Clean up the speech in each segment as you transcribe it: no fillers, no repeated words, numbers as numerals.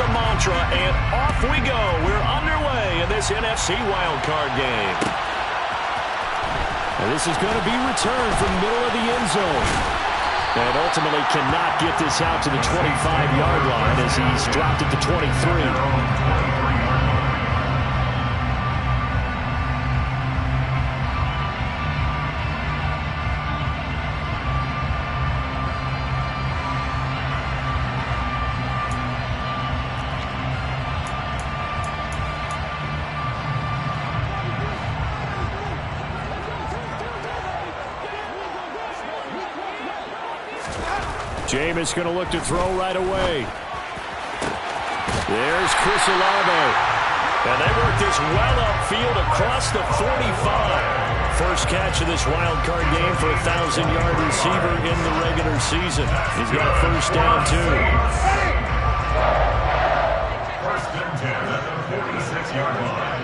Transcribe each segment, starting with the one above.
the mantra, and off we go. We're underway in this NFC wildcard game. And this is going to be returned from the middle of the end zone. And ultimately cannot get this out to the 25-yard line as he's dropped at the 23. Jameis going to look to throw right away. There's Chris Olave. And they work this well upfield across the 45. First catch of this wild card game for a 1,000-yard receiver in the regular season. He's got a first down, too. First and 10 at the 46-yard line.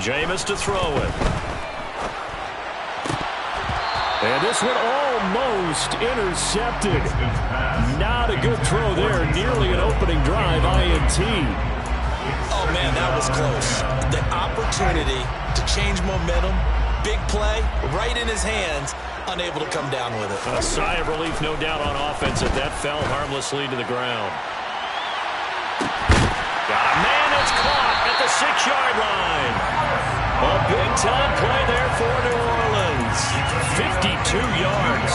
Jameis to throw it. And this one almost intercepted. Not a good throw there. Nearly an opening drive INT. Oh, man, that was close. The opportunity to change momentum, big play, right in his hands, unable to come down with it. A sigh of relief, no doubt, on offense that fell harmlessly to the ground. Got a man that's caught at the 6-yard line. A big-time play there for New Orleans. 52 yards.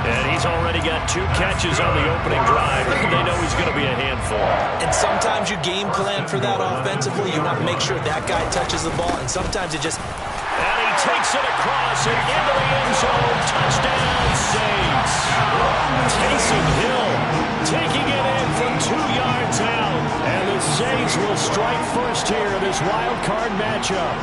And he's already got 2 catches on the opening drive. They know he's going to be a handful. And sometimes you game plan for that offensively. You want to make sure that guy touches the ball. And sometimes it just... And he takes it across and into the end zone. Touchdown, Saints. Taysom Hill taking it in from 2 yards out. And the Saints will strike first here in this wild card matchup.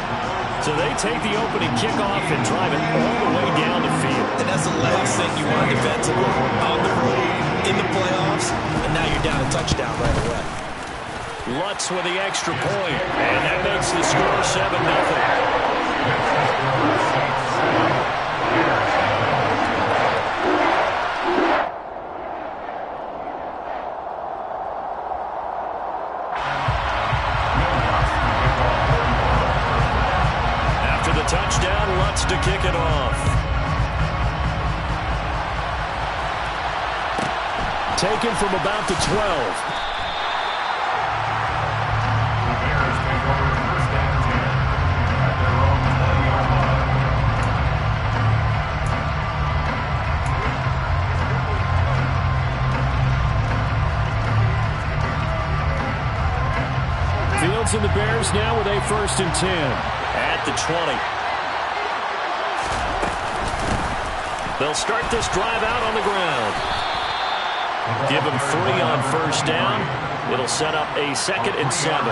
So they take the opening kickoff and drive it all the way down the field. And that's the last thing you want defensively. On the road, in the playoffs, and now you're down a touchdown right away. Lutz with the extra point, and that makes the score 7-0. Touchdown, Lutz to kick it off. Taken from about the 12. Fields and the Bears now with a 1st and 10. At the 20. They'll start this drive out on the ground. Give them 3 on first down. It'll set up a 2nd and 7.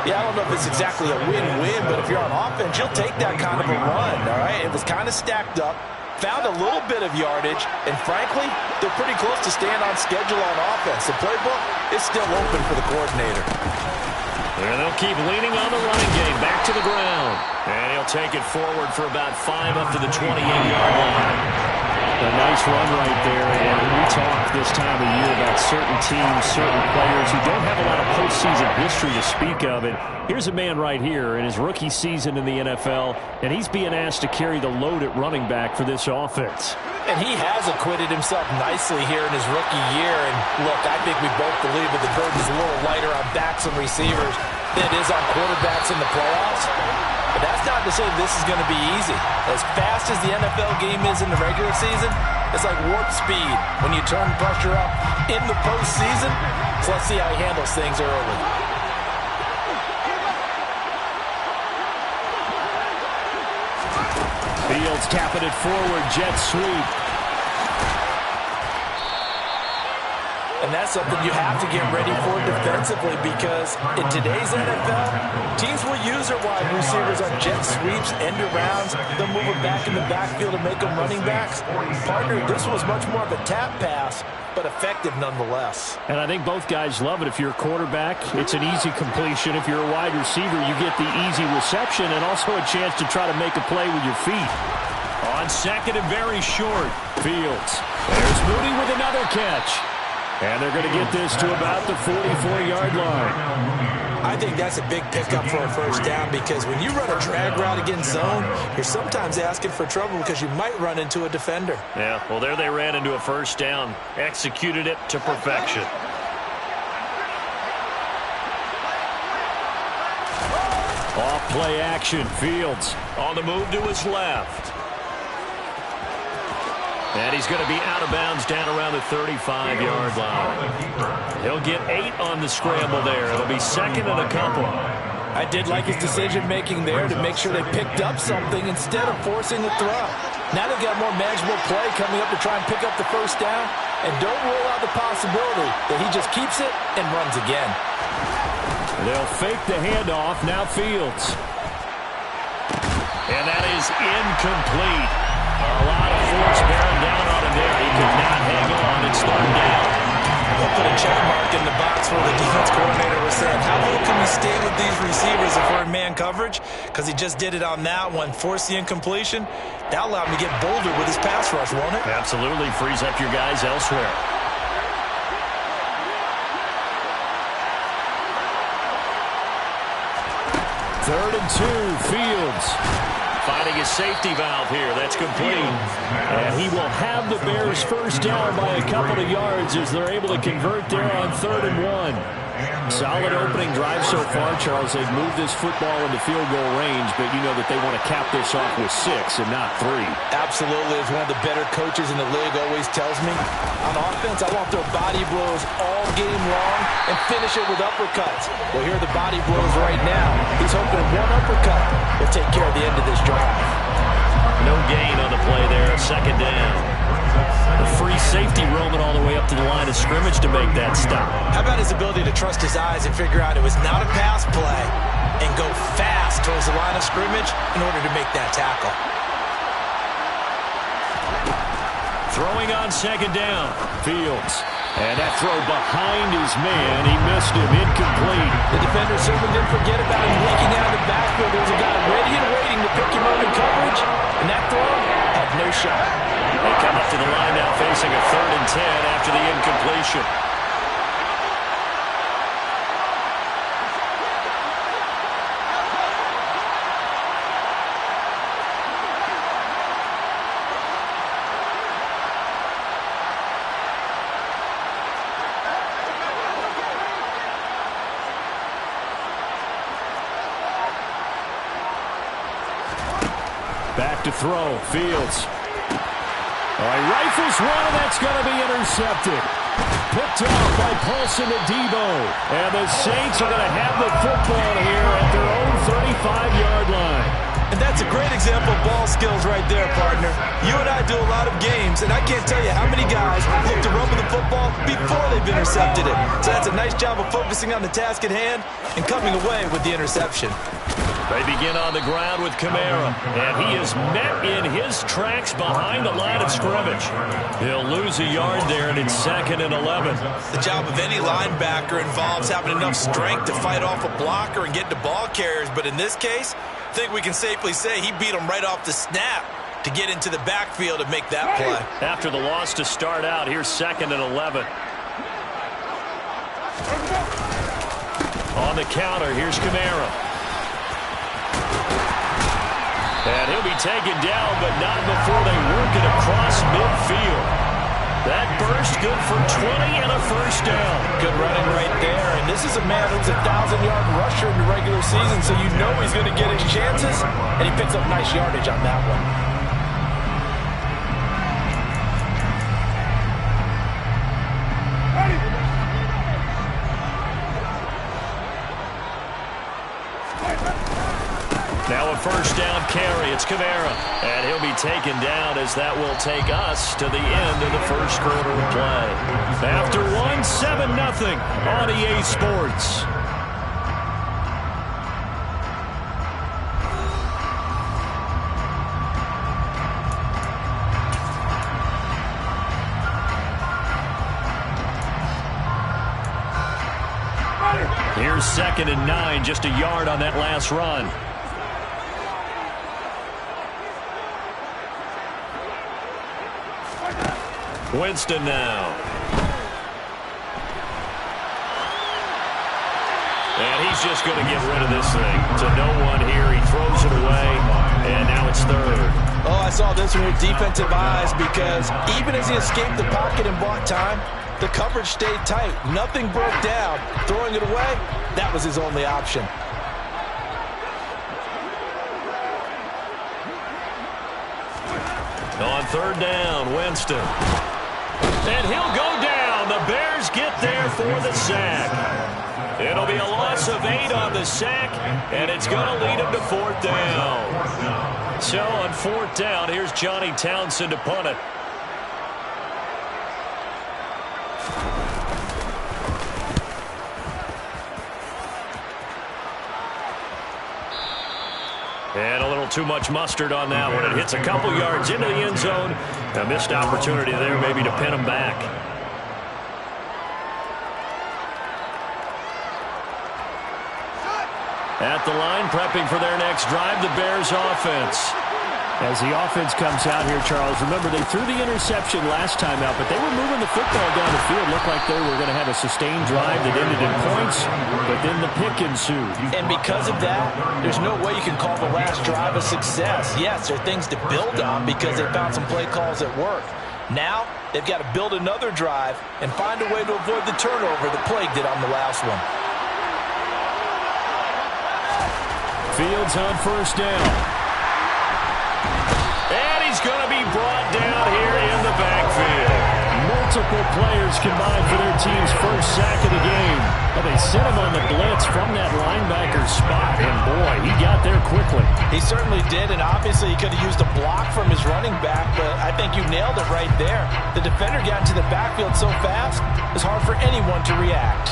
Yeah, I don't know if it's exactly a win-win, but if you're on offense, you'll take that kind of a run, all right? It was kind of stacked up, found a little bit of yardage, and frankly, they're pretty close to staying on schedule on offense. The playbook is still open for the coordinator. And they'll keep leaning on the running game. Back to the ground. And he'll take it forward for about 5 up to the 28-yard line. A nice run right there. And we talk this time of year about certain teams, certain players who don't have a lot of postseason history to speak of. And here's a man right here in his rookie season in the NFL, and he's being asked to carry the load at running back for this offense. And he has acquitted himself nicely here in his rookie year. And look, I think we both believe that the burden's a little lighter on backs and receivers than it is on quarterbacks in the playoffs. But that's not to say this is going to be easy. As fast as the NFL game is in the regular season, it's like warp speed when you turn pressure up in the postseason. So let's see how he handles things early. Fields tapping it forward, jet sweep. And that's something you have to get ready for defensively, because in today's NFL, teams will use their wide receivers on jet sweeps, end arounds. They'll move them back in the backfield and make them running backs. Partner, this was much more of a tap pass, but effective nonetheless. And I think both guys love it. If you're a quarterback, it's an easy completion. If you're a wide receiver, you get the easy reception and also a chance to try to make a play with your feet. On second and very short, Fields. There's Mooney with another catch. And they're going to get this to about the 44-yard line. I think that's a big pickup for a first down because when you run a drag route against zone, you're sometimes asking for trouble because you might run into a defender. Yeah, well, there they ran into a first down. Executed it to perfection. Off play action. Fields on the move to his left. And he's going to be out of bounds down around the 35-yard line. He'll get 8 on the scramble there. It'll be second and a couple. I did like his decision-making there to make sure they picked up something instead of forcing the throw. Now they've got more manageable play coming up to try and pick up the first down. And don't rule out the possibility that he just keeps it and runs again. They'll fake the handoff. Now Fields. And that is incomplete. A lot of force bearing down on him there. He could not hang on. It's third down. We'll put a check mark in the box where the defense coordinator was saying, how low can we stay with these receivers if we're in man coverage? Because he just did it on that one. Force the incompletion. That allowed him to get bolder with his pass rush, won't it? Absolutely. Frees up your guys elsewhere. Third and 2, Fields. Finding his safety valve here. That's complete. And he will have the Bears first down by a couple of yards as they're able to convert there on 3rd and 1. Solid opening drive so far, Charles. They've moved this football into field goal range, but you know that they want to cap this off with 6 and not 3. Absolutely. As one of the better coaches in the league always tells me, on offense, I want to throw body blows all game long and finish it with uppercuts. Well, here are the body blows right now. He's hoping one uppercut will take care of the end of this drive. No gain on the play there. Second down. The free safety roaming all the way up to the line of scrimmage to make that stop. How about his ability to trust his eyes and figure out it was not a pass play and go fast towards the line of scrimmage in order to make that tackle. Throwing on second down. Fields. And that throw behind his man. He missed him. Incomplete. The defender certainly didn't forget about him leaking out of the backfield. There was a guy ready and waiting to pick him up in coverage. And that throw had no shot. They come up to the line now facing a 3rd and 10 after the incompletion. Back to throw. Fields. All right, rifles one, that's going to be intercepted. Picked off by Paulson to Debo. And the Saints are going to have the football here at their own 35-yard line. And that's a great example of ball skills right there, partner. You and I do a lot of games, and I can't tell you how many guys look to run with the football before they've intercepted it. So that's a nice job of focusing on the task at hand and coming away with the interception. They begin on the ground with Kamara, and he is met in his tracks behind the line of scrimmage. He'll lose a yard there, and it's 2nd and 11. The job of any linebacker involves having enough strength to fight off a blocker and get to ball carriers, but in this case, I think we can safely say he beat him right off the snap to get into the backfield and make that play. After the loss to start out, here's 2nd and 11. On the counter, here's Kamara. And he'll be taken down, but not before they work it across midfield. That burst good for 20 and a first down. Good running right there. And this is a man who's a 1,000-yard rusher in the regular season, so you know he's going to get his chances. And he picks up nice yardage on that one. Now a first down carry. It's Kamara. And he'll be taken down as that will take us to the end of the first quarter of play. After 1, 7-0 on EA Sports. Here's 2nd and 9, just a yard on that last run. Winston now. And he's just going to get rid of this thing to no one here. He throws it away, and now it's third. Oh, I saw this one with defensive eyes because even as he escaped the pocket and bought time, the coverage stayed tight. Nothing broke down. Throwing it away, that was his only option. On third down, Winston. And he'll go down. The Bears get there for the sack. It'll be a loss of 8 on the sack, and it's going to lead him to fourth down. So on fourth down, here's Johnny Townsend to punt it. And a little too much mustard on that one. It hits a couple yards into the end zone. A missed opportunity there maybe to pin him back. At the line, prepping for their next drive, the Bears offense. As the offense comes out here, Charles, remember they threw the interception last time out, but they were moving the football down the field. Looked like they were going to have a sustained drive that ended in points, but then the pick ensued. And because of that, there's no way you can call the last drive a success. Yes, there are things to build on because they found some play calls that work. Now, they've got to build another drive and find a way to avoid the turnover that plagued it on the last one. Fields on first down. And he's going to be brought down here in the backfield. Multiple players combined for their team's first sack of the game. Well, they sent him on the blitz from that linebacker spot, and boy, he got there quickly. He certainly did, and obviously he could have used a block from his running back, but I think you nailed it right there. The defender got into the backfield so fast, it's hard for anyone to react.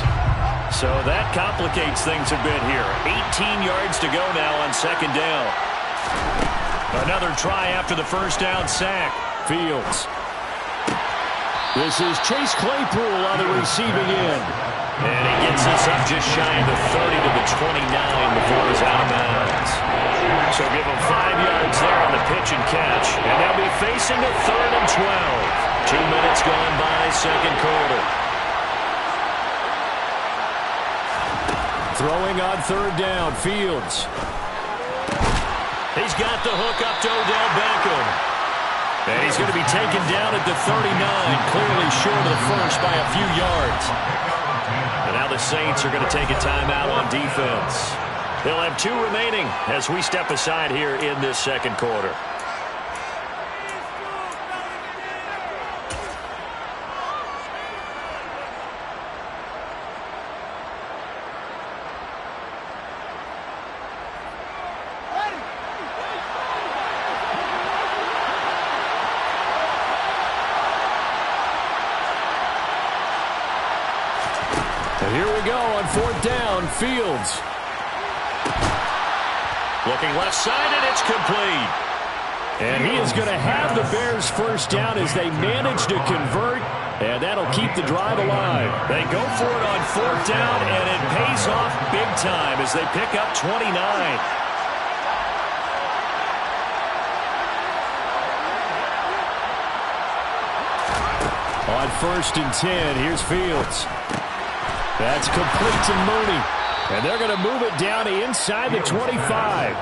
So that complicates things a bit here. 18 yards to go now on second down. Another try after the first down sack. Fields. This is Chase Claypool on the receiving end. And he gets this up just shy of the 30 to the 29 before he's out of bounds. So give him 5 yards there on the pitch and catch. And they'll be facing a 3rd and 12. 2 minutes gone by, second quarter. Throwing on third down, Fields. He's got the hook up to Odell Beckham. And he's going to be taken down at the 39, clearly short of the first by a few yards. And now the Saints are going to take a timeout on defense. They'll have 2 remaining as we step aside here in this second quarter. Here we go on fourth down, Fields. Looking left side, and it's complete. And he is going to have the Bears first down as they manage to convert, and that'll keep the drive alive. They go for it on fourth down, and it pays off big time as they pick up 29. On 1st and 10, here's Fields. That's complete to Mooney. And they're going to move it down to inside the 25.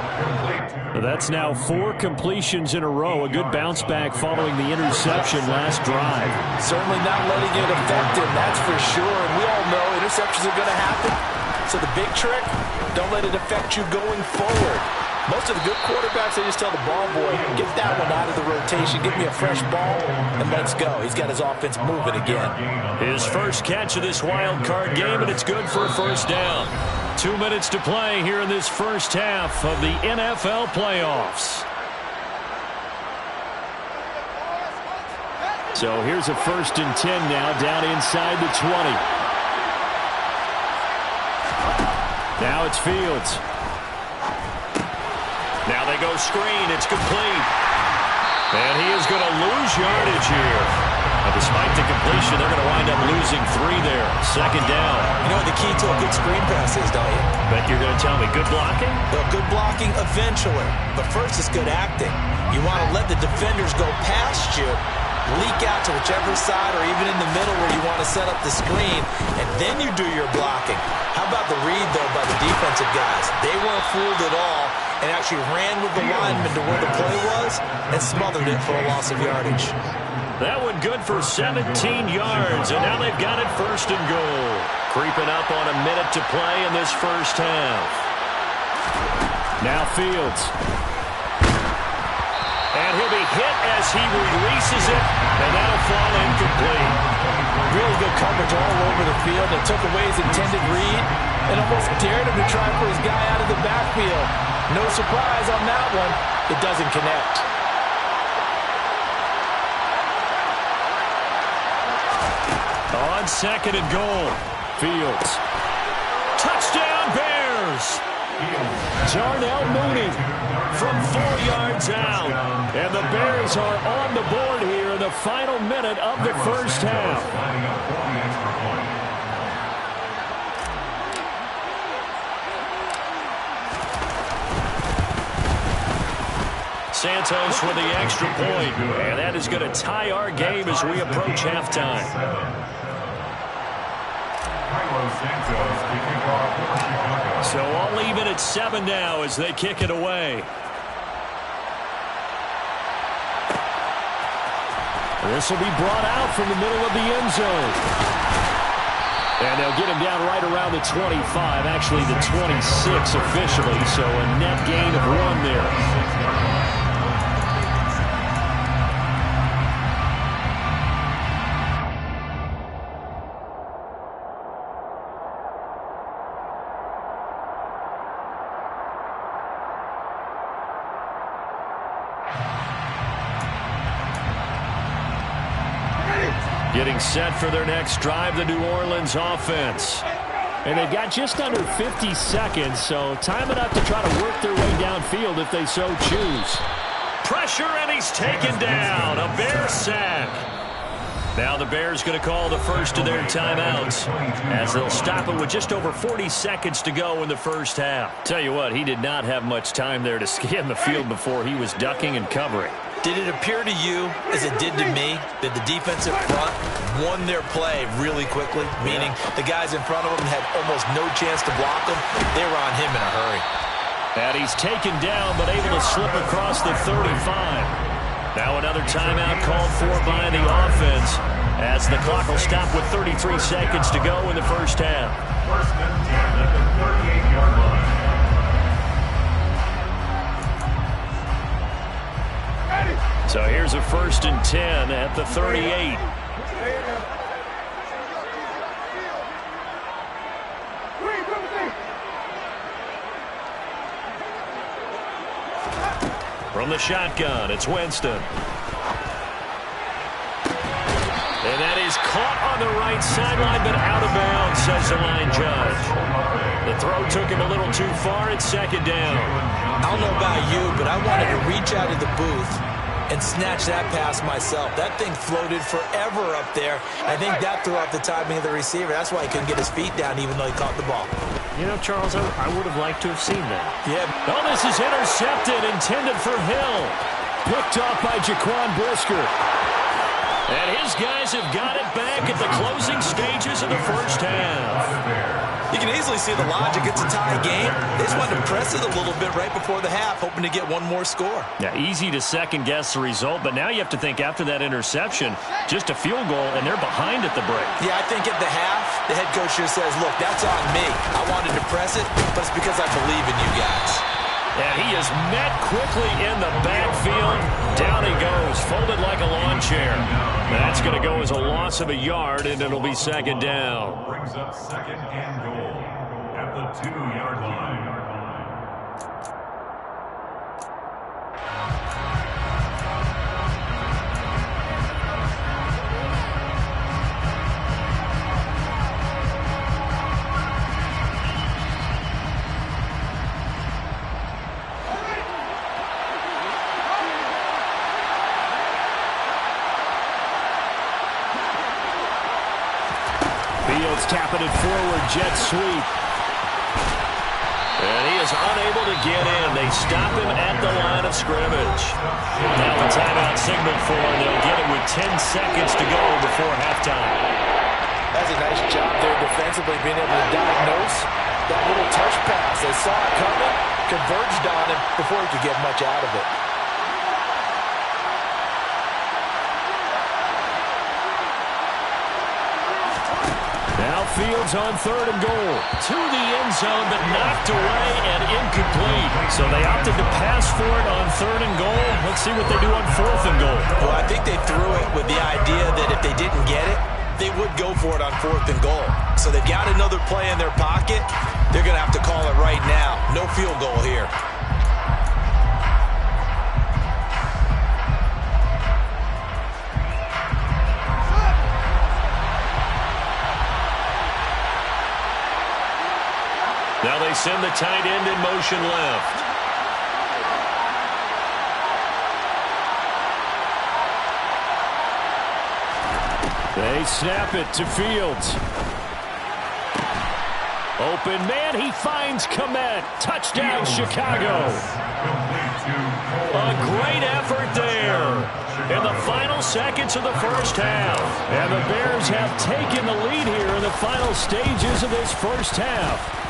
That's now 4 completions in a row. A good bounce back following the interception last drive. Certainly not letting it affect him, that's for sure. And we all know interceptions are going to happen. So the big trick, don't let it affect you going forward. Most of the good quarterbacks, they just tell the ball boy, get that one out of the rotation, give me a fresh ball, and let's go. He's got his offense moving again. His first catch of this wild card game, and it's good for a first down. 2 minutes to play here in this first half of the NFL playoffs. So here's a 1st and 10 now, down inside the 20. Now it's Fields. Now they go screen. It's complete. And he is going to lose yardage here. Now, despite the completion, they're going to wind up losing 3 there. Second down. You know what the key to a good screen pass is, don't you? Bet you're going to tell me good blocking? Well, good blocking eventually. But first is good acting. You want to let the defenders go past you, leak out to whichever side or even in the middle where you want to set up the screen, and then you do your blocking. How about the read, though, by the defensive guys? They weren't fooled at all and actually ran with the lineman to where the play was and smothered it for a loss of yardage. That one good for 17 yards, and now they've got it first and goal. Creeping up on a minute to play in this first half. Now Fields. And he'll be hit as he releases it, and that'll fall incomplete. Really good coverage all over the field. It took away his intended read and almost dared him to try for his guy out of the backfield. No surprise on that one. It doesn't connect. On second and goal, Fields. Touchdown, Bears! Darnell Mooney from 4 yards out. And the Bears are on the board here in the final minute of the first half. Santos with the extra point, and that is going to tie our game as we approach halftime. So all even at 7 now as they kick it away. This will be brought out from the middle of the end zone. And they'll get him down right around the 25, actually the 26 officially, so a net gain of 1 there. Getting set for their next drive, the New Orleans offense. And they've got just under 50 seconds, so time enough to try to work their way downfield if they so choose. Pressure, and he's taken down. A Bear sack. Now the Bears going to call the first of their timeouts as they'll stop it with just over 40 seconds to go in the first half. Tell you what, he did not have much time there to scan the field before he was ducking and covering. Did it appear to you, as it did to me, that the defensive front won their play really quickly? Meaning the guys in front of them had almost no chance to block them. They were on him in a hurry. And he's taken down, but able to slip across the 35. Now another timeout called for by the offense as the clock will stop with 33 seconds to go in the first half. First and 10 at the 38-yard line. So here's a first and 10 at the 38. From the shotgun, it's Winston. And that is caught on the right sideline, but out of bounds, says the line judge. The throw took him a little too far. It's second down. I don't know about you, but I wanted to reach out of the booth and snatch that pass myself. That thing floated forever up there. I think that threw off the timing of the receiver. That's why he couldn't get his feet down even though he caught the ball. You know, Charles, I would have liked to have seen that. Yeah. Oh, this is intercepted, intended for Hill. Picked off by Jaquan Brisker. And his guys have got it back at the closing stages of the first half. You can easily see the logic. It's a tie game. They just wanted to press it a little bit right before the half, hoping to get one more score. Yeah, easy to second-guess the result, but now you have to think after that interception, just a field goal, and they're behind at the break. Yeah, I think at the half, the head coach just says, look, that's on me. I wanted to press it, but it's because I believe in you guys. And he is met quickly in the backfield. Down he goes, folded like a lawn chair. That's going to go as a loss of a yard, and it'll be second down. Brings up second and goal at the 2-yard line. Fields tapping it forward, jet sweep. And he is unable able to get in. They stop him at the line of scrimmage. Now the timeout signal for, they'll get it with 10 seconds to go before halftime. That's a nice job there defensively, being able to diagnose that little touch pass. They saw it coming, converged on him before he could get much out of it. Now Fields on 3rd and goal. To the end zone, but knocked away and incomplete. So they opted to pass for it on 3rd and goal. Let's see what they do on 4th and goal. Well, I think they threw it with the idea that if they didn't get it, they would go for it on 4th and goal. So they've got another play in their pocket. They're going to have to call it right now. No field goal here. Now they send the tight end in motion left. They snap it to Fields. Open man, he finds Kmet. Touchdown, Chicago. A great effort there in the final seconds of the first half. And the Bears have taken the lead here in the final stages of this first half.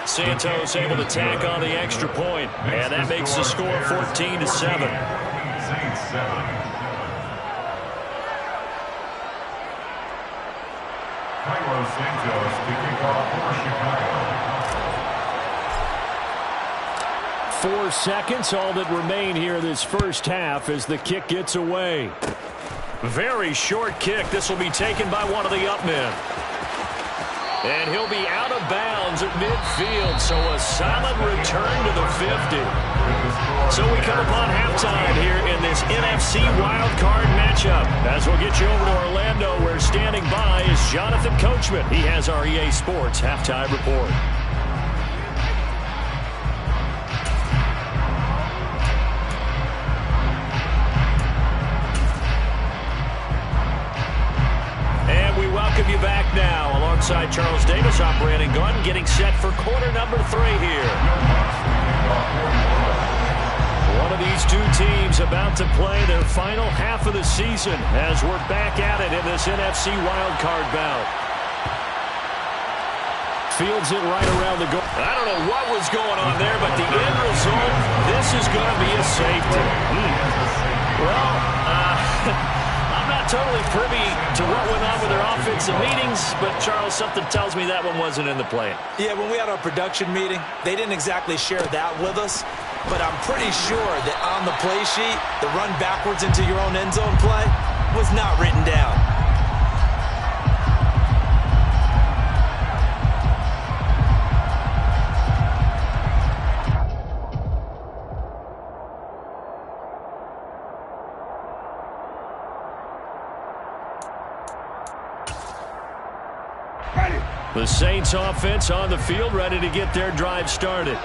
Santos able to tack on the extra point, and that makes the score 14-7. Carlos Santos to kick off for Chicago. 4 seconds, all that remain here this first half as the kick gets away. Very short kick. This will be taken by one of the up men. And he'll be out of bounds at midfield, so a solid return to the 50. So we come upon halftime here in this NFC wildcard matchup. As we'll get you over to Orlando, where standing by is Jonathan Coachman. He has our EA Sports halftime report. Welcome you back now alongside Charles Davis. I'm Brandon Gunn, getting set for quarter number 3 here. One of these two teams about to play their final half of the season as we're back at it in this NFC wildcard bout. Fields it right around the goal. I don't know what was going on there, but the end result, this is going to be a safety. Well, totally privy to what went on with their offensive meetings, but Charles, something tells me that one wasn't in the play. Yeah, when we had our production meeting, they didn't exactly share that with us, but I'm pretty sure that on the play sheet, the run backwards into your own end zone play was not written down. The Saints offense on the field, ready to get their drive started.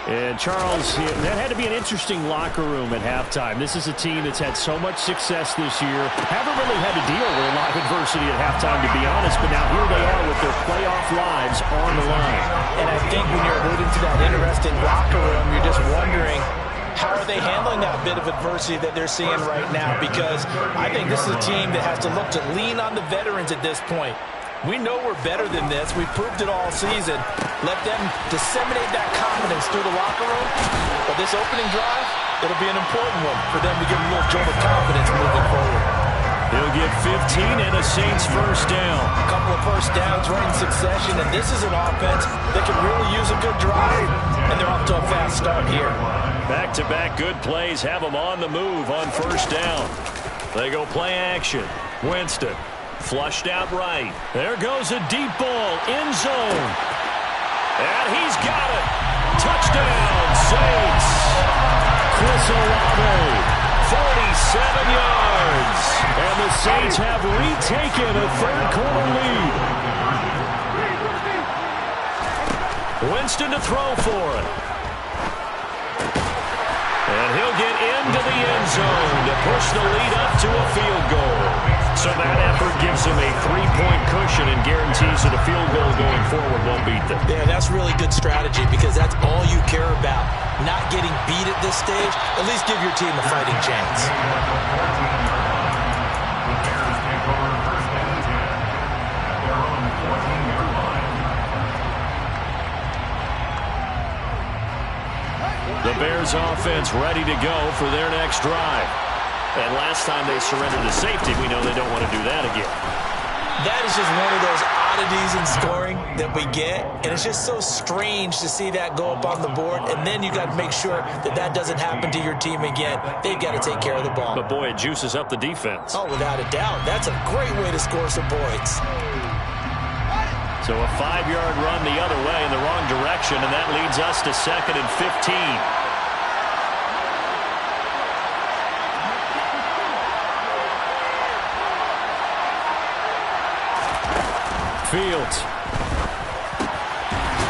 And Charles, that had to be an interesting locker room at halftime. This is a team that's had so much success this year. Haven't really had to deal with a lot of adversity at halftime, to be honest, but now here they are with their playoff lives on the line. And I think when you're alluding to that interesting locker room, you're just wondering, how are they handling that bit of adversity that they're seeing right now? Because I think this is a team that has to look to lean on the veterans at this point. We know we're better than this. We've proved it all season. Let them disseminate that confidence through the locker room. But this opening drive, it'll be an important one for them to get a little jolt of confidence moving forward. He'll get 15 and a Saints first down. A couple of first downs right in succession, and this is an offense that can really use a good drive. And they're off to a fast start here. Back-to-back good plays have them on the move on first down. They go play action. Winston. Flushed out right. There goes a deep ball. End zone. And he's got it. Touchdown, Saints. Chris Olave, 47 yards. And the Saints have retaken a third-quarter lead. Winston to throw for it. And he'll get into the end zone to push the lead up to a field goal. So that effort gives them a 3-point cushion and guarantees that a field goal going forward won't beat them. Yeah, that's really good strategy because that's all you care about. beat at this stage, at least give your team a fighting chance. The Bears offense ready to go for their next drive. And last time they surrendered to safety, we know they don't want to do that again. That is just one of those oddities in scoring that we get, and it's just so strange to see that go up on the board, and then you got to make sure that that doesn't happen to your team again. They've got to take care of the ball. But, boy, it juices up the defense. Oh, without a doubt. That's a great way to score some points. So a 5-yard run the other way in the wrong direction, and that leads us to 2nd and 15. Fields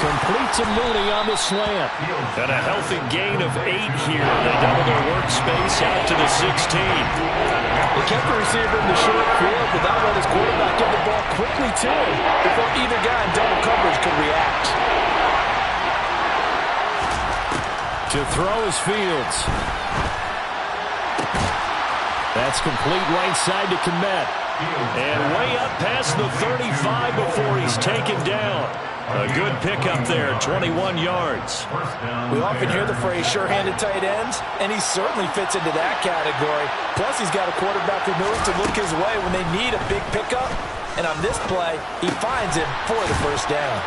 completes a Mooney on the slant. And a healthy gain of 8 here. They double their workspace out to the 16. They kept the receiver in the short field, but that let his quarterback get the ball quickly to him before either guy in double coverage could react. To throw is Fields. That's complete right side to Kmet. And way up past the 35 before he's taken down. A good pickup there, 21 yards. We often hear the phrase sure-handed tight ends, and he certainly fits into that category. Plus, he's got a quarterback who knows to look his way when they need a big pickup. And on this play, he finds him for the first down.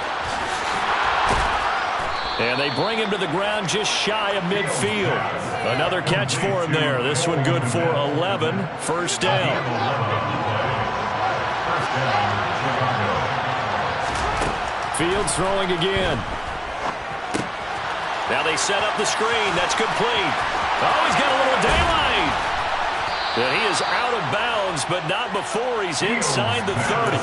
And they bring him to the ground just shy of midfield. Another catch for him there. This one good for 11. First down. Fields throwing again. Now they set up the screen. That's complete. Oh, he's got a little daylight. And he is out of bounds, but not before he's inside the 30.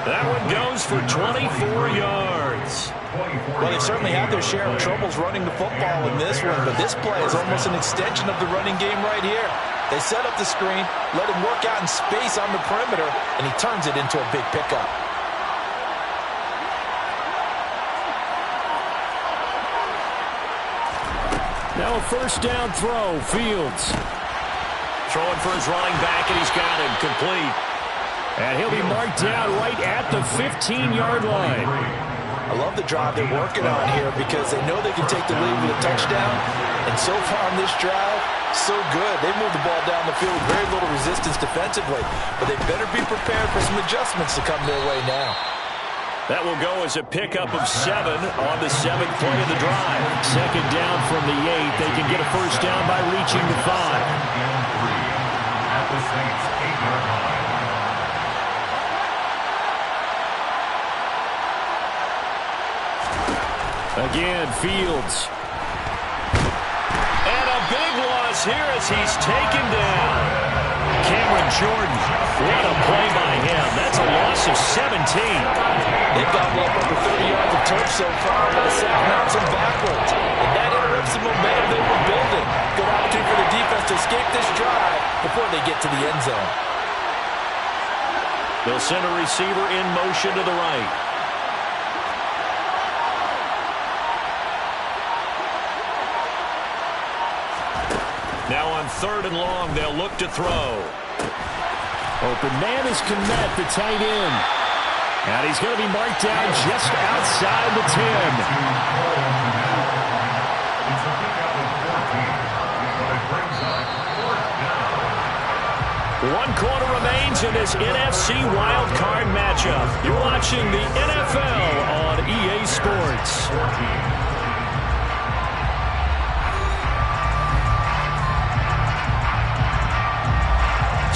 That one goes for 24 yards. Well, they certainly have their share of troubles running the football in this one, but this play is almost an extension of the running game right here. They set up the screen, let him work out in space on the perimeter, and he turns it into a big pickup. Now a first down throw, Fields. Throwing for his running back, and he's got him complete. And he'll be marked down right at the 15-yard line. I love the drive they're working on here because they know they can take the lead with a touchdown. And so far on this drive, so good. They moved the ball down the field with very little resistance defensively. But they better be prepared for some adjustments to come their way now. That will go as a pickup of 7 on the 7th play of the drive. Second down from the 8. They can get a first down by reaching the 5. At the Saints 8-yard line. Again, Fields. And a big loss here as he's taken down. Cameron Jordan, what a play by him. That's a loss of 17. They've gotten up over 30 yards of turf so far, but a sack knocks them backwards. And that interrupts the momentum they were building. Good opportunity for the defense to escape this drive before they get to the end zone. They'll send a receiver in motion to the right. Now on 3rd and long, they'll look to throw. Open man is Kmet, the tight end. And he's going to be marked down just outside the 10. 1 quarter remains in this NFC Wild Card matchup. You're watching the NFL on EA Sports.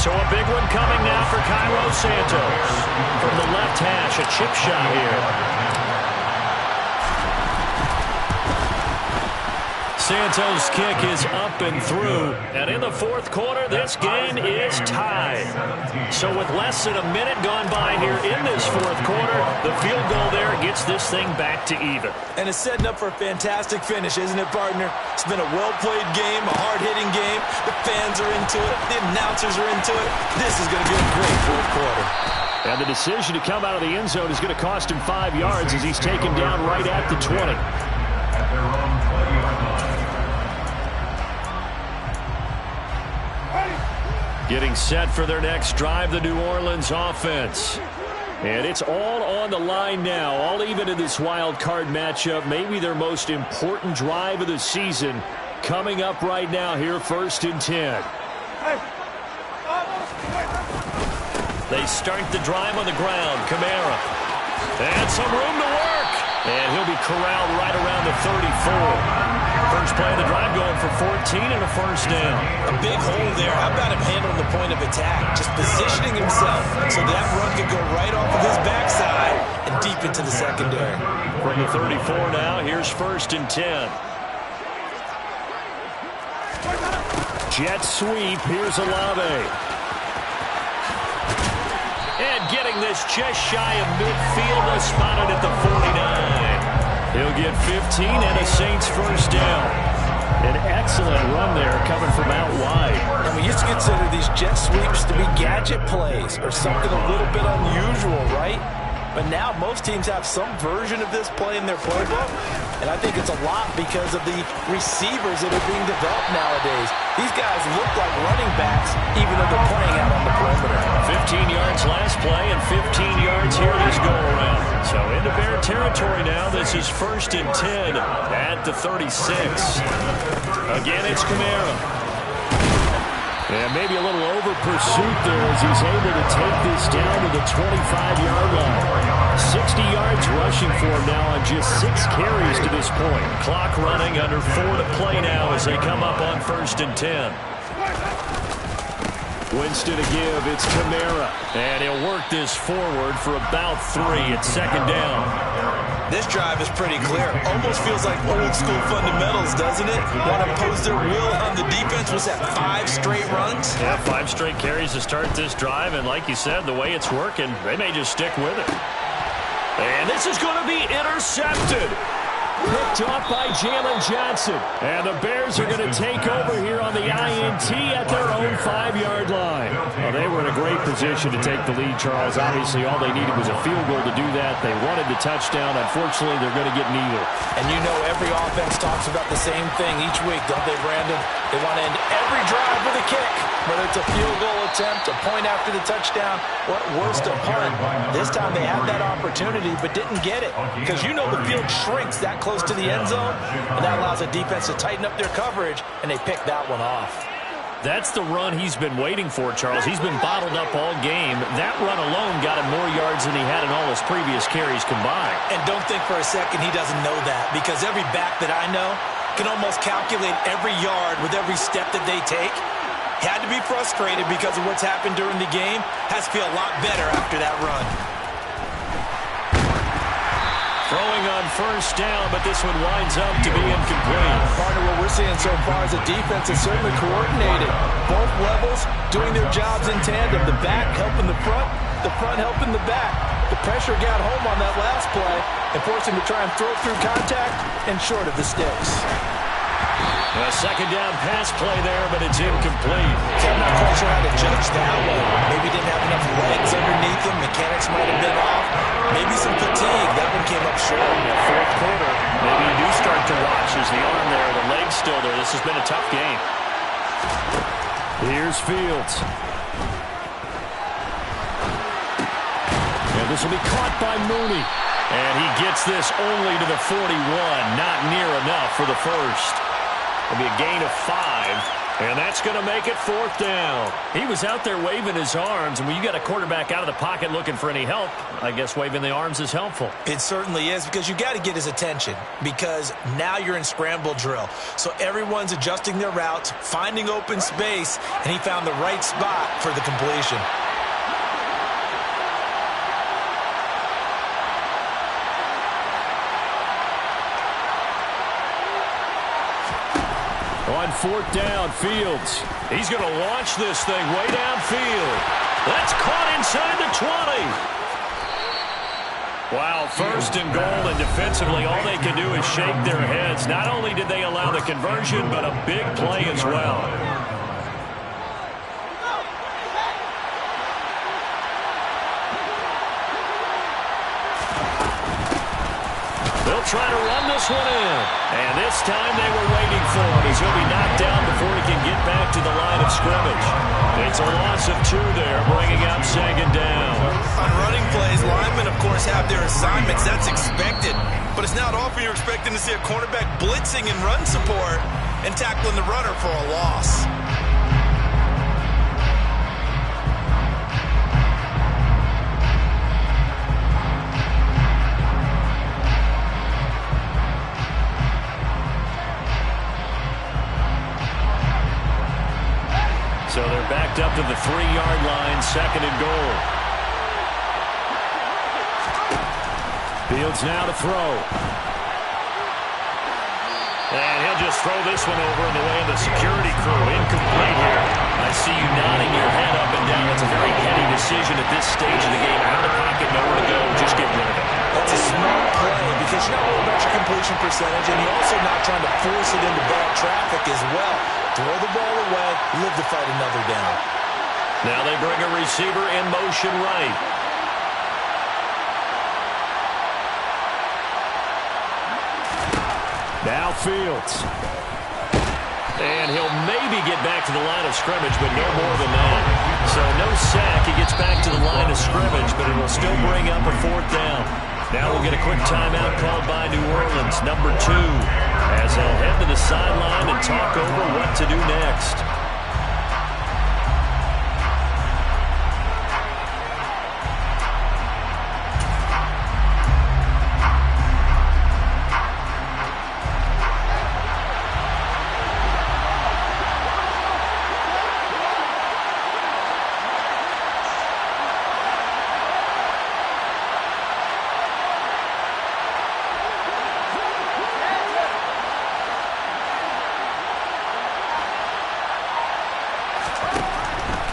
So a big one coming now for Cairo Santos. From the left hash, a chip shot here. Santos' kick is up and through. And in the 4th quarter, this game is tied. So with less than a minute gone by here in this 4th quarter, the field goal there gets this thing back to even. And it's setting up for a fantastic finish, isn't it, partner? It's been a well-played game, a hard-hitting game. The fans are into it. The announcers are into it. This is going to be a great 4th quarter. And the decision to come out of the end zone is going to cost him 5 yards as he's taken down right at the 20. At their own 20-yard line. Getting set for their next drive, the New Orleans offense. And it's all on the line now, all even in this wild card matchup. Maybe their most important drive of the season coming up right now here, 1st and 10. They start the drive on the ground. Kamara. And some room to work. And he'll be corralled right around the 34. First play of the drive going for 14 and a first down. A big hole there. How about him handling the point of attack? Just positioning himself so that run could go right off of his backside and deep into the secondary. From the 34 now, here's 1st and 10. Jet sweep. Here's Olave. And getting this just shy of midfield, spotted at the 49. He'll get 15 and a Saints first down. An excellent run there coming from out wide. And we used to consider these jet sweeps to be gadget plays or something a little bit unusual, right? But now most teams have some version of this play in their playbook. And I think it's a lot because of the receivers that are being developed nowadays. These guys look like running backs even though they're playing out on the perimeter. 15 yards last play and 15 yards here this go-around. So into Bear territory now. This is 1st and 10 at the 36. Again, it's Kamara. And maybe a little over-pursuit there as he's able to take this down to the 25-yard line. 60 yards rushing for him now on just 6 carries to this point. Clock running, under 4 to play now as they come up on 1st and 10. Winston to give, it's Kamara. And he'll work this forward for about 3 at 2nd down. This drive is pretty clear. Almost feels like old school fundamentals, doesn't it? Want to impose their will on the defense. Was that 5 straight runs? Yeah, 5 straight carries to start this drive. And like you said, the way it's working, they may just stick with it. And this is going to be intercepted. Picked off by Jalen Johnson. And the Bears are going to take over here on the INT at their own 5-yard line. Well, they were in a great position to take the lead, Charles. Obviously, all they needed was a field goal to do that. They wanted the touchdown. Unfortunately, they're going to get neither. And you know every offense talks about the same thing each week, don't they, Brandon? They want to end every drive with a kick. Whether it's a field goal attempt, a point after the touchdown, or at worst, a punt. This time they had that opportunity but didn't get it. Because you know the field shrinks that close to the end zone, and that allows the defense to tighten up their coverage, and they pick that one off. That's the run he's been waiting for, Charles. He's been bottled up all game. That run alone got him more yards than he had in all his previous carries combined. And don't think for a second he doesn't know that, because every back that I know can almost calculate every yard with every step that they take. Had to be frustrated because of what's happened during the game. Has to feel a lot better after that run. Throwing on first down, but this one winds up to be incomplete. Partner, what we're seeing so far is the defense is certainly coordinated. Both levels doing their jobs in tandem. The back helping the front helping the back. The pressure got home on that last play and forced him to try and throw through contact and short of the sticks. A 2nd down pass play there, but it's incomplete. So I'm not quite sure how to judge that one. Maybe didn't have enough legs underneath him. Mechanics might have been off. Maybe some fatigue. That one came up short in the 4th quarter. Maybe you do start to watch. There's the arm there, the leg's still there. This has been a tough game. Here's Fields. And this will be caught by Mooney. And he gets this only to the 41. Not near enough for the first. It'll be a gain of 5, and that's going to make it 4th down. He was out there waving his arms, and when you got a quarterback out of the pocket looking for any help, I guess waving the arms is helpful. It certainly is, because you got to get his attention, because now you're in scramble drill. So everyone's adjusting their routes, finding open space, and he found the right spot for the completion. On 4th down, Fields. He's going to launch this thing way downfield. That's caught inside the 20. Wow, 1st and goal, and defensively all they can do is shake their heads. Not only did they allow the conversion, but a big play as well. They'll try to run this one in. And this time they were waiting for him. He'll be knocked down before he can get back to the line of scrimmage. It's a loss of 2 there, bringing up 2nd down. On running plays, linemen, of course, have their assignments. That's expected. But it's not often you're expecting to see a cornerback blitzing in run support and tackling the runner for a loss. So they're backed up to the 3-yard line, 2nd and goal. Fields now to throw. And he'll just throw this one over in the way of the security crew. Incomplete here. I see you nodding your head up and down. It's a very heady decision at this stage of the game. Out of the pocket, nowhere to go. Just get rid of it. That's a smart play because you're not worried about your completion percentage, and you're also not trying to force it into bad traffic as well. Throw the ball away, live to fight another down. Now they bring a receiver in motion right. Now Fields. And he'll maybe get back to the line of scrimmage, but no more than that. So no sack. He gets back to the line of scrimmage, but it will still bring up a 4th down. Now we'll get a quick timeout called by New Orleans, number 2, as they'll head to the sideline and talk over what to do next.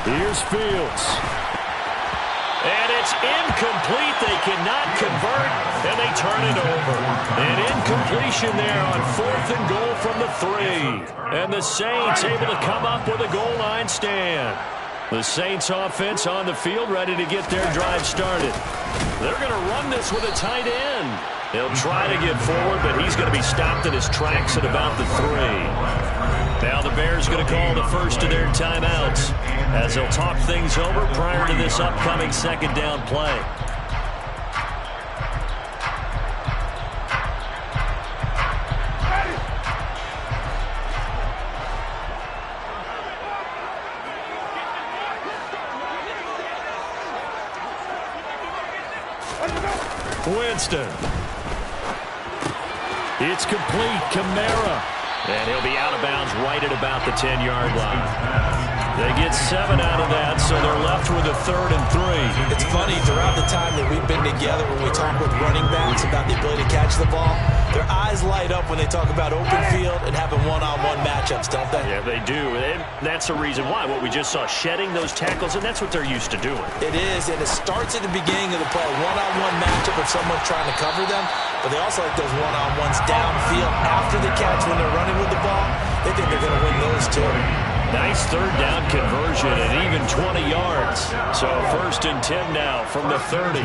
Here's Fields. And it's incomplete. They cannot convert, and they turn it over. An incompletion there on 4th and goal from the 3. And the Saints able to come up with a goal line stand. The Saints offense on the field ready to get their drive started. They're going to run this with a tight end. He'll try to get forward, but he's going to be stopped in his tracks at about the 3. Now the Bears going to call the first of their timeouts as they'll talk things over prior to this upcoming 2nd down play. Winston. It's complete. Kamara. And he'll be out of bounds right at about the 10-yard line. They get 7 out of that, so they're left with a 3rd and 3. It's funny, throughout the time that we've been together, when we talk with running backs about the ability to catch the ball, their eyes light up when they talk about open field and having one-on-one matchups, don't they? Yeah, they do. And that's the reason why. What we just saw, shedding those tackles, and that's what they're used to doing. It is, and it starts at the beginning of the play. One-on-one matchup if someone's trying to cover them, but they also like those one-on-ones downfield after the catch when they're running with the ball. They think they're going to win those too. Nice 3rd down conversion and even 20 yards. So 1st and 10 now from the 30.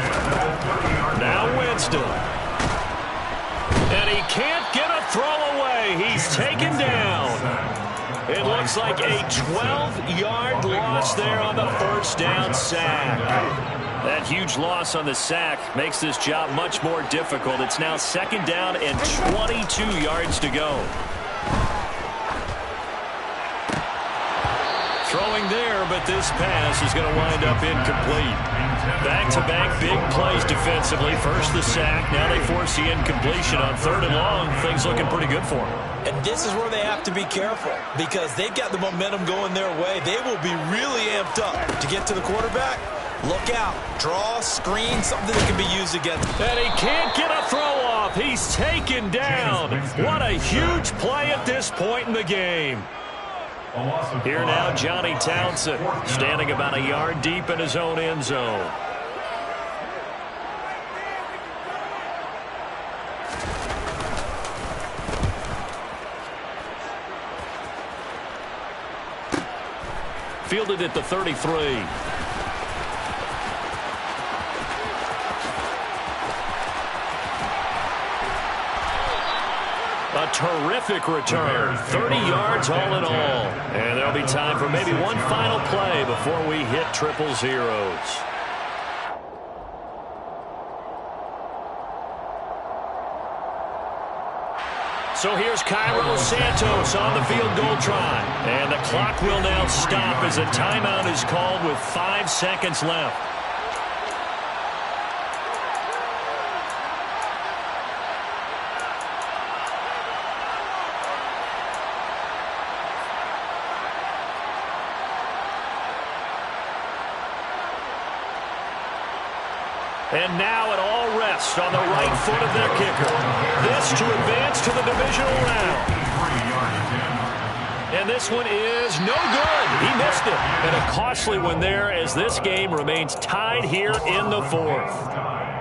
Now Winston. And he can't get a throw away. He's taken down. It looks like a 12-yard loss there on the 1st down sack. That huge loss on the sack makes this job much more difficult. It's now 2nd down and 22 yards to go. Throwing there, but this pass is going to wind up incomplete. Back-to-back big plays defensively. First the sack, now they force the incompletion on 3rd and long. Things looking pretty good for them. And this is where they have to be careful because they've got the momentum going their way. They will be really amped up to get to the quarterback. Look out. Draw, screen, something that can be used against. And he can't get a throw off. He's taken down. What a huge play at this point in the game. Here now, Johnny Townsend, standing about a yard deep in his own end zone. Fielded at the 33. A terrific return. 30 yards all in all. And there'll be time for maybe one final play before we hit triple zeros. So here's Cairo Santos on the field goal try. And the clock will now stop as a timeout is called with 5 seconds left. And now it all rests on the right foot of their kicker. This to advance to the divisional round. And this one is no good. He missed it. And a costly one there as this game remains tied here in the fourth.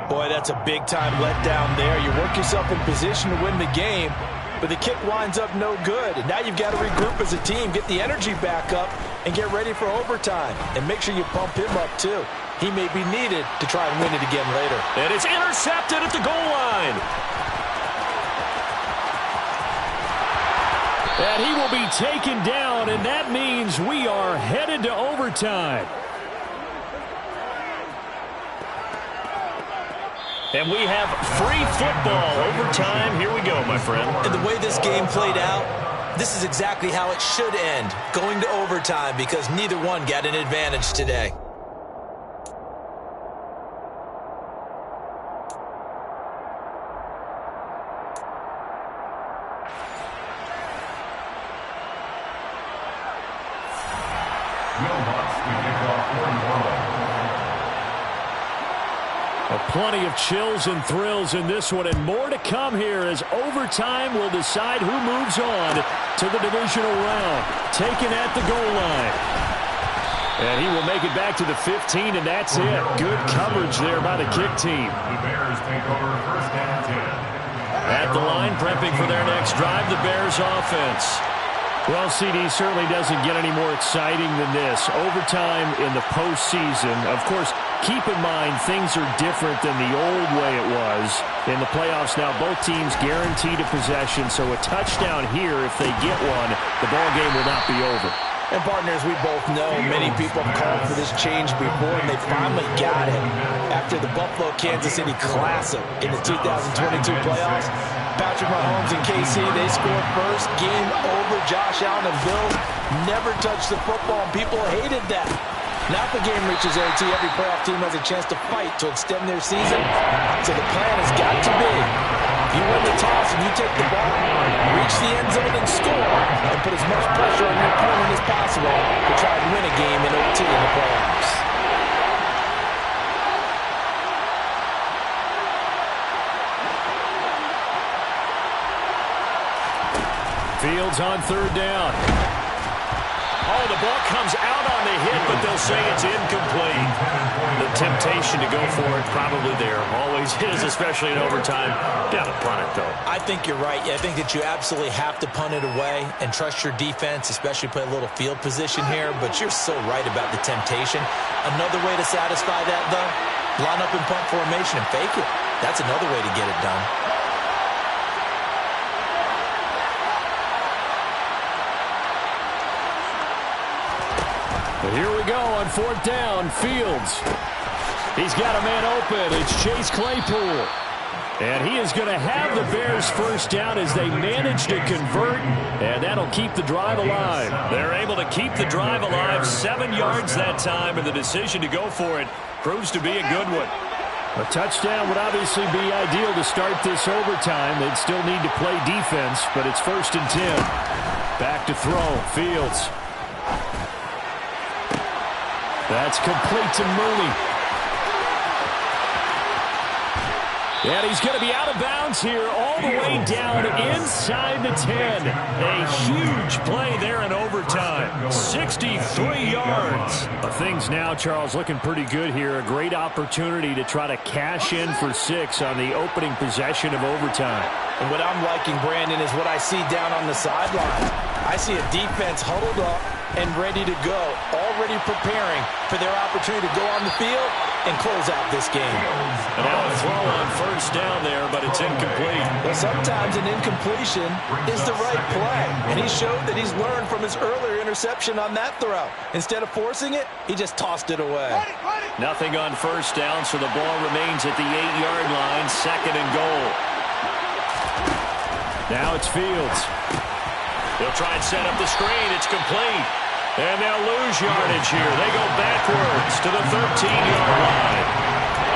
Boy, that's a big-time letdown there. You work yourself in position to win the game, but the kick winds up no good. And now you've got to regroup as a team, get the energy back up, and get ready for overtime. And make sure you pump him up, too. He may be needed to try and win it again later. And it's intercepted at the goal line. And he will be taken down, and that means we are headed to overtime. And we have free football. Overtime, here we go, my friend. And the way this game played out, this is exactly how it should end, going to overtime, because neither one got an advantage today. Plenty of chills and thrills in this one, and more to come here as overtime will decide who moves on to the divisional round. Taken at the goal line. And he will make it back to the 15, and that's it. Good coverage there by the kick team. The Bears take over first and 10. At the line, prepping for their next drive, the Bears offense. Well, CD, certainly doesn't get any more exciting than this. Overtime in the postseason. Of course, keep in mind things are different than the old way it was. In the playoffs now, both teams guaranteed a possession, so a touchdown here, if they get one, the ball game will not be over. And partners, we both know many people have called for this change before, and they finally got it. After the Buffalo-Kansas City Classic in the 2022 playoffs, Patrick Mahomes and KC, they scored first. Game over. Josh Allen and Bills never touched the football, and people hated that. Now if the game reaches OT, every playoff team has a chance to fight to extend their season. So the plan has got to be, you win the toss and you take the ball, reach the end zone and score, and put as much pressure on your opponent as possible to try and win a game in OT in the playoffs. Fields on third down. Oh, the ball comes out on the hit, but they'll say it's incomplete. The temptation to go for it probably there. Always is, especially in overtime. Got to punt it, though. I think you're right. I think that you absolutely have to punt it away and trust your defense, especially play a little field position here. But you're so right about the temptation. Another way to satisfy that, though, line up in punt formation and fake it. That's another way to get it done. Here we go on fourth down. Fields. He's got a man open. It's Chase Claypool. And he is going to have the Bears first down as they manage to convert, and that'll keep the drive alive. They're able to keep the drive alive, 7 yards that time, and the decision to go for it proves to be a good one. A touchdown would obviously be ideal to start this overtime. They'd still need to play defense, but it's 1st and 10. Back to throw. Fields. That's complete to Mooney. And he's going to be out of bounds here all the way down inside the 10. A huge play there in overtime. 63 yards. Things now, Charles, looking pretty good here. A great opportunity to try to cash in for 6 on the opening possession of overtime. And what I'm liking, Brandon, is what I see down on the sideline. I see a defense huddled up and ready to go, already preparing for their opportunity to go on the field and close out this game. And now a throw on first down there, but it's incomplete. Well, sometimes an incompletion is the right play, and he showed that he's learned from his earlier interception on that throw. Instead of forcing it, he just tossed it away. Nothing on first down, so the ball remains at the 8-yard line, 2nd and goal. Now it's Fields. They'll try and set up the screen. It's complete. And they'll lose yardage here. They go backwards to the 13-yard line.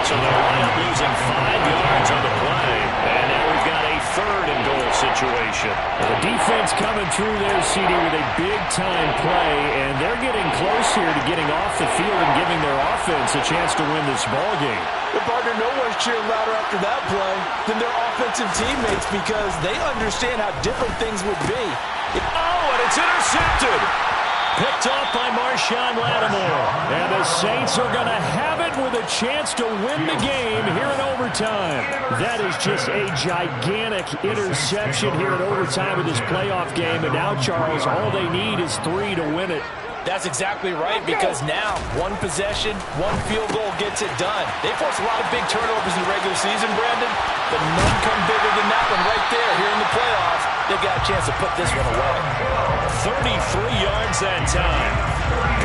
So they'll wind up losing 5 yards on the play. And now we've got a 3rd and goal situation. The defense coming through there, CD, with a big-time play. And they're getting close here to getting off the field and giving their offense a chance to win this ball game. But, partner, no one's cheering louder after that play than their offensive teammates because they understand how different things would be. And it's intercepted. Picked off by Marshawn Lattimore. And the Saints are going to have it with a chance to win the game here in overtime. That is just a gigantic interception here in overtime of this playoff game. And now, Charles, all they need is 3 to win it. That's exactly right, because now one possession, one field goal gets it done. They force a lot of big turnovers in the regular season, Brandon, but none come bigger than that one right there here in the playoffs. They've got a chance to put this one away. 33 yards that time.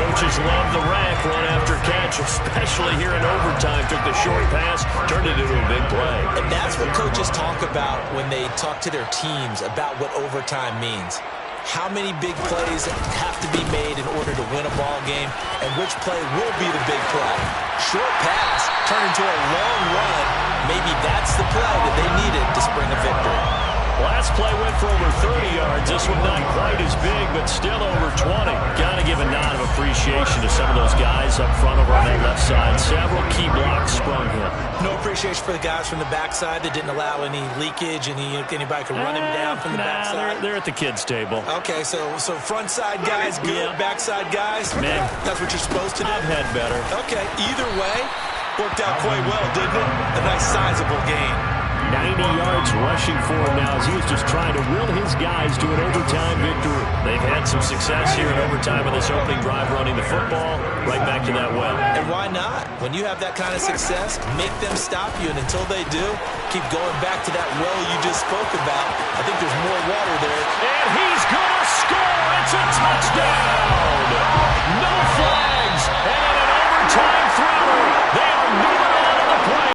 Coaches love the rack run after catch, especially here in overtime. Took the short pass, turned it into a big play. And that's what coaches talk about when they talk to their teams about what overtime means. How many big plays have to be made in order to win a ball game, and which play will be the big play. Short pass turned into a long run. Maybe that's the play that they needed to spring a victory. Last play went for over 30 yards. This one not quite as big, but still over 20. Got to give a nod of appreciation to some of those guys up front over on that left side. Several key blocks sprung him. No appreciation for the guys from the backside that didn't allow any leakage, and anybody could run him down from the backside. They're at the kids' table. Okay, so front side guys good, backside guys, man, that's what you're supposed to do. I've had better. Okay, either way, worked out quite well, didn't it? A nice sizable gain. 90 yards rushing for him now as he was just trying to will his guys to an overtime victory. They've had some success here in overtime in this opening drive running the football. Right back to that well. And why not? When you have that kind of success, make them stop you. And until they do, keep going back to that well you just spoke about. I think there's more water there. And he's good.